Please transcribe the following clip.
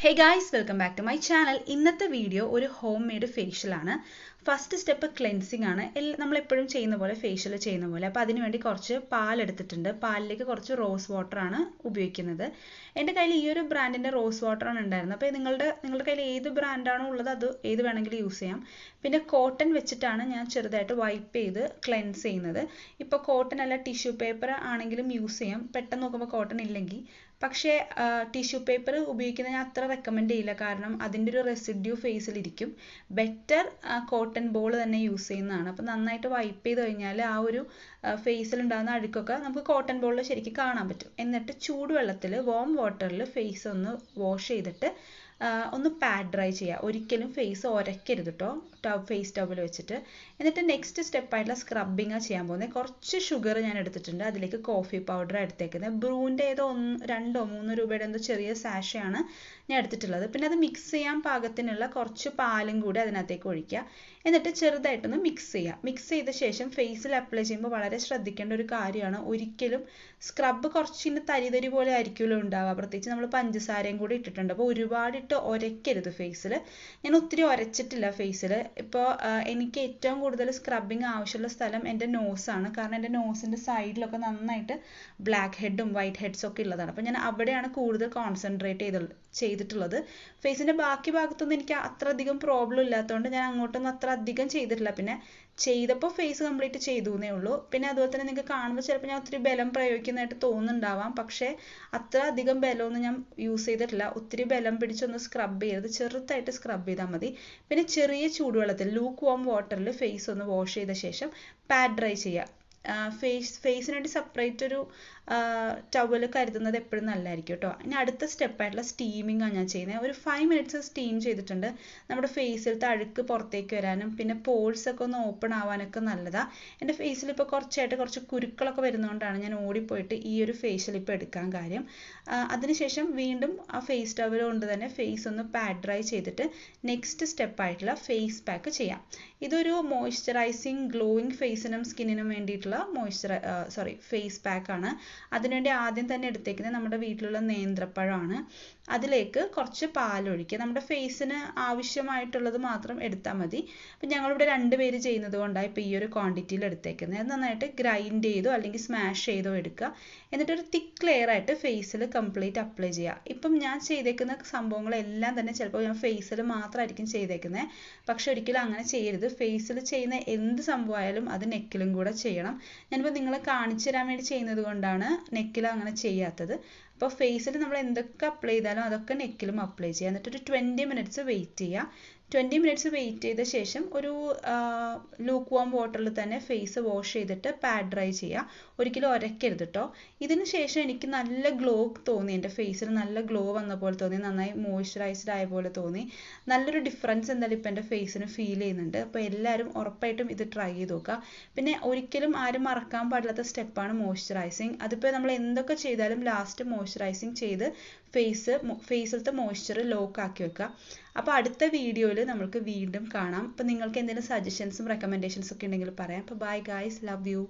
Hey guys, welcome back to my channel. ഇന്നത്തെ video ഒരു home made facial ആണ്. First step cleansing ആണ്. നമ്മൾ എപ്പോഴും ചെയ്യുന്ന പോലെ ഫേഷ്യൽ ചെയ്യുന്ന പോലെ. അപ്പോൾ അതിനു വേണ്ടി കുറച്ച് പാൽ എടുത്തിട്ടുണ്ട്. പാലിലേക്ക് കുറച്ച് റോസ് വാട്ടർ ആണ് ഉപയോഗിക്കുന്നത്. എൻ്റെ കയ്യിൽ ഈ ഒരു ബ്രാൻഡിന്റെ റോസ് വാട്ടർ ആണ് ഉണ്ടായിരുന്നത്. അപ്പോൾ നിങ്ങളുടെ കയ്യിൽ ഏത് ബ്രാൻഡാണോ ഉള്ളത് അത് ഏത് വേണമെങ്കിലും യൂസ് ചെയ്യാം. പിന്നെ കോട്ടൺ വെച്ചിട്ടാണ് ഞാൻ ചെറുതായിട്ട് വൈപ്പ് ചെയ്ത് ക്ലെൻസ് ചെയ്യുന്നത്. ഇപ്പോൾ കോട്ടൺ അല്ല ടിഷ്യൂ പേപ്പർ ആണെങ്കിലും യൂസ് ചെയ്യാം. പെട്ടെന്ന് നോക്കുമ്പോൾ കോട്ടൺ ഇല്ലെങ്കിൽ പക്ഷേ ടിഷ്യൂ പേപ്പർ ഉപയോഗിക്കുന്നത് ഞാൻ അത്ര റെക്കമെൻഡ് ചെയ്യില്ല. കാരണം അതിൻ്റെ ഒരു റെസിഡ്യൂ ഫേസിലിരിക്കും. ബെറ്റർ കോട്ടൺ ബോൾ തന്നെ യൂസ് ചെയ്യുന്നതാണ്. അപ്പോൾ നന്നായിട്ട് വൈപ്പ് ചെയ്ത് കഴിഞ്ഞാൽ ആ ഒരു ഫേസിൽ ഉണ്ടാകുന്ന അഴുക്കൊക്കെ നമുക്ക് കോട്ടൺ ബോളിൽ ശരിക്കും കാണാൻ പറ്റും. എന്നിട്ട് ചൂടുവെള്ളത്തിൽ വാം വാട്ടറിൽ ഫേസ് ഒന്ന് വാഷ് ചെയ്തിട്ട് ഒന്ന് പാഡ് ഡ്രൈ ചെയ്യുക. ഒരിക്കലും ഫേസ് ഉരയ്ക്കരുത് കേട്ടോ, ഫേസ് ടവൽ വെച്ചിട്ട്. എന്നിട്ട് നെക്സ്റ്റ് സ്റ്റെപ്പായിട്ടുള്ള സ്ക്രബിങ് ചെയ്യാൻ പോകുന്നത്. കുറച്ച് ഷുഗർ ഞാൻ എടുത്തിട്ടുണ്ട്. അതിലേക്ക് കോഫി പൗഡർ എടുത്തേക്കുന്നത്. ബ്രൂവിൻ്റെ ഏതോ 2-3 രൂപയുടെ എന്തോ ചെറിയ സാഷയാണ് ഞാൻ എടുത്തിട്ടുള്ളത്. പിന്നെ അത് മിക്സ് ചെയ്യാൻ പാകത്തിനുള്ള കുറച്ച് പാലും കൂടി അതിനകത്തേക്ക് ഒഴിക്കുക. എന്നിട്ട് ചെറുതായിട്ടൊന്ന് മിക്സ് ചെയ്യുക. മിക്സ് ചെയ്ത ശേഷം ഫേസിൽ അപ്ലൈ ചെയ്യുമ്പോൾ വളരെ ശ്രദ്ധിക്കേണ്ട ഒരു കാര്യമാണ്, ഒരിക്കലും സ്ക്രബ് കുറച്ചിന് തരി പോലെ ആയിരിക്കുമല്ലോ ഉണ്ടാവുക. പ്രത്യേകിച്ച് നമ്മൾ പഞ്ചസാരയും കൂടി ഇട്ടിട്ടുണ്ട്. അപ്പോൾ ഒരുപാടിട്ട് ഉരയ്ക്കരുത് ഫേസിൽ. ഞാൻ ഒത്തിരി ഉരച്ചിട്ടില്ല ഫേസിൽ. ഇപ്പോൾ എനിക്ക് ഏറ്റവും കൂടുതൽ സ്ക്രബിങ് ആവശ്യമുള്ള സ്ഥലം എൻ്റെ നോസാണ്. കാരണം എൻ്റെ നോസിൻ്റെ സൈഡിലൊക്കെ നന്നായിട്ട് ബ്ലാക്ക് ഹെഡും വൈറ്റ് ഹെഡ്സും ഒക്കെ ഉള്ളതാണ്. അപ്പോൾ ഞാൻ അവിടെയാണ് കൂടുതൽ കോൺസെൻട്രേറ്റ് ചെയ്തിട്ടുള്ളത്. ഫേസിൻ്റെ ബാക്കി ഭാഗത്തൊന്നും എനിക്ക് അത്ര അധികം പ്രോബ്ലം ഇല്ലാത്തതുകൊണ്ട് ഞാൻ അങ്ങോട്ടൊന്നും അത്ര അധികം ചെയ്തിട്ടില്ല. പിന്നെ ചെയ്തപ്പോൾ ഫേസ് കംപ്ലീറ്റ് ചെയ്തു എന്നേ ഉള്ളൂ. പിന്നെ അതുപോലെ തന്നെ നിങ്ങൾക്ക് കാണുമ്പോൾ ചിലപ്പോൾ ഞാൻ ഒത്തിരി ബലം പ്രയോഗിക്കുന്നതായിട്ട് തോന്നുന്നുണ്ടാവാം. പക്ഷേ അത്ര അധികം ബലമൊന്നും ഞാൻ യൂസ് ചെയ്തിട്ടില്ല. ഒത്തിരി ബലം പിടിച്ചൊന്ന് സ്ക്രബ് ചെയ്യരുത്, ചെറുതായിട്ട് സ്ക്രബ് ചെയ്താൽ മതി. പിന്നെ ചെറിയ ചൂടുവെള്ളത്തിൽ ലൂക്ക് വാം വാട്ടറിൽ ഫേസ് ഒന്ന് വാഷ് ചെയ്ത ശേഷം പാഡ് ഡ്രൈ ചെയ്യുക. ഫേസിന് വേണ്ടി സെപ്പറേറ്റ് ഒരു ടവൽ കരുതുന്നത് എപ്പോഴും നല്ലതായിരിക്കും കേട്ടോ. ഇനി അടുത്ത സ്റ്റെപ്പായിട്ടുള്ള സ്റ്റീമിംഗ് ആണ് ഞാൻ ചെയ്യുന്നത്. ഒരു 5 മിനിറ്റ്സ് സ്റ്റീം ചെയ്തിട്ടുണ്ട്. നമ്മുടെ ഫേസിലത്തെ അഴുക്ക് പുറത്തേക്ക് വരാനും പിന്നെ പോൾസ് ഒക്കെ ഒന്ന് ഓപ്പൺ ആവാനൊക്കെ നല്ലതാണ്. എൻ്റെ ഫേസിൽ ഇപ്പോൾ കുറച്ച് കുരുക്കളൊക്കെ വരുന്നതുകൊണ്ടാണ് ഞാൻ ഓടിപ്പോയിട്ട് ഈ ഒരു ഫേഷ്യൽ ഇപ്പോൾ എടുക്കാൻ കാര്യം. അതിനുശേഷം വീണ്ടും ആ ഫേസ് ടവൽ കൊണ്ട് തന്നെ ഫേസ് ഒന്ന് പാഡ് ഡ്രൈ ചെയ്തിട്ട് നെക്സ്റ്റ് സ്റ്റെപ്പായിട്ടുള്ള ഫേസ് പാക്ക് ചെയ്യാം. ഇതൊരു മോയ്സ്ചറൈസിങ് ഗ്ലോയിങ് ഫേസിനും സ്കിന്നിനും വേണ്ടിയിട്ടുള്ള ഫേസ് പാക്ക് ആണ്. അതിനുവേണ്ടി ആദ്യം തന്നെ എടുത്തേക്കുന്നത് നമ്മുടെ വീട്ടിലുള്ള നേന്ത്രപ്പഴമാണ്. അതിലേക്ക് കുറച്ച് പാലൊഴിക്കുക. നമ്മുടെ ഫേസിന് ആവശ്യമായിട്ടുള്ളത് മാത്രം എടുത്താൽ മതി. അപ്പം ഞങ്ങളിവിടെ 2 പേര് ചെയ്യുന്നത് കൊണ്ടാണ് ഇപ്പോൾ ഈ ഒരു ക്വാണ്ടിറ്റിയിൽ എടുത്തേക്കുന്നത്. അത് നന്നായിട്ട് ഗ്രൈൻഡ് ചെയ്തോ അല്ലെങ്കിൽ സ്മാഷ് ചെയ്തോ എടുക്കുക. എന്നിട്ടൊരു തിക്ക് ലെയർ ആയിട്ട് ഫേസിൽ കംപ്ലീറ്റ് അപ്ലൈ ചെയ്യുക. ഇപ്പം ഞാൻ ചെയ്തേക്കുന്ന സംഭവങ്ങളെല്ലാം തന്നെ ചിലപ്പോൾ ഞാൻ ഫേസിൽ മാത്രമായിരിക്കും ചെയ്തേക്കുന്നത്. പക്ഷെ ഒരിക്കലും അങ്ങനെ ചെയ്യരുത്. ഫേസിൽ ചെയ്യുന്ന എന്ത് സംഭവമായാലും അത് നെക്കിലും കൂടെ ചെയ്യണം. ഞാനിപ്പോൾ നിങ്ങളെ കാണിച്ചു തരാൻ വേണ്ടി ചെയ്യുന്നത് കൊണ്ടാണ് നെക്കിൽ അങ്ങനെ ചെയ്യാത്തത്. അപ്പോൾ ഫേസിൽ നമ്മൾ എന്തൊക്കെ അപ്ലൈ ചെയ്താലും അതൊക്കെ നെക്കിലും അപ്ലൈ ചെയ്യുക. എന്നിട്ടൊരു 20 മിനിറ്റ്സ് വെയിറ്റ് ചെയ്യുക. 20 മിനിറ്റ്സ് വെയിറ്റ് ചെയ്ത ശേഷം ഒരു ലൂക്ക് വാം വാട്ടറിൽ തന്നെ ഫേസ് വാഷ് ചെയ്തിട്ട് പാഡ് ഡ്രൈ ചെയ്യുക. ഒരിക്കലും ഉരയ്ക്കരുത് കേട്ടോ. ഇതിന് ശേഷം എനിക്ക് നല്ല ഗ്ലോ തോന്നി. എൻ്റെ ഫേസിൽ നല്ല ഗ്ലോ വന്ന പോലെ തോന്നി, നന്നായി മോയ്സ്ചറൈസ്ഡ് ആയ പോലെ തോന്നി. നല്ലൊരു ഡിഫറൻസ് എന്തായാലും ഇപ്പോൾ എൻ്റെ ഫേസിന് ഫീൽ ചെയ്യുന്നുണ്ട്. അപ്പോൾ എല്ലാവരും ഉറപ്പായിട്ടും ഇത് ട്രൈ ചെയ്ത് നോക്കുക. പിന്നെ ഒരിക്കലും ആരും മറക്കാൻ പാടില്ലാത്ത സ്റ്റെപ്പാണ് മോയ്സ്ചറൈസിങ്. അതിപ്പോൾ നമ്മൾ എന്തൊക്കെ ചെയ്താലും ലാസ്റ്റ് മോയ്സ്ചറൈസിങ് ചെയ്ത് ഫേസിലത്തെ മോയ്സ്ചർ ലോക്ക് ആക്കി വെക്കുക. അപ്പോൾ അടുത്ത വീഡിയോയിൽ നമുക്ക് വീണ്ടും കാണാം. അപ്പോൾ നിങ്ങൾക്ക് എന്തെങ്കിലും സജഷൻസും റെക്കമെൻഡേഷൻസും ഒക്കെ ഉണ്ടെങ്കിൽ പറയാം. അപ്പോൾ ബൈ ഗൈസ്, ലവ് യു.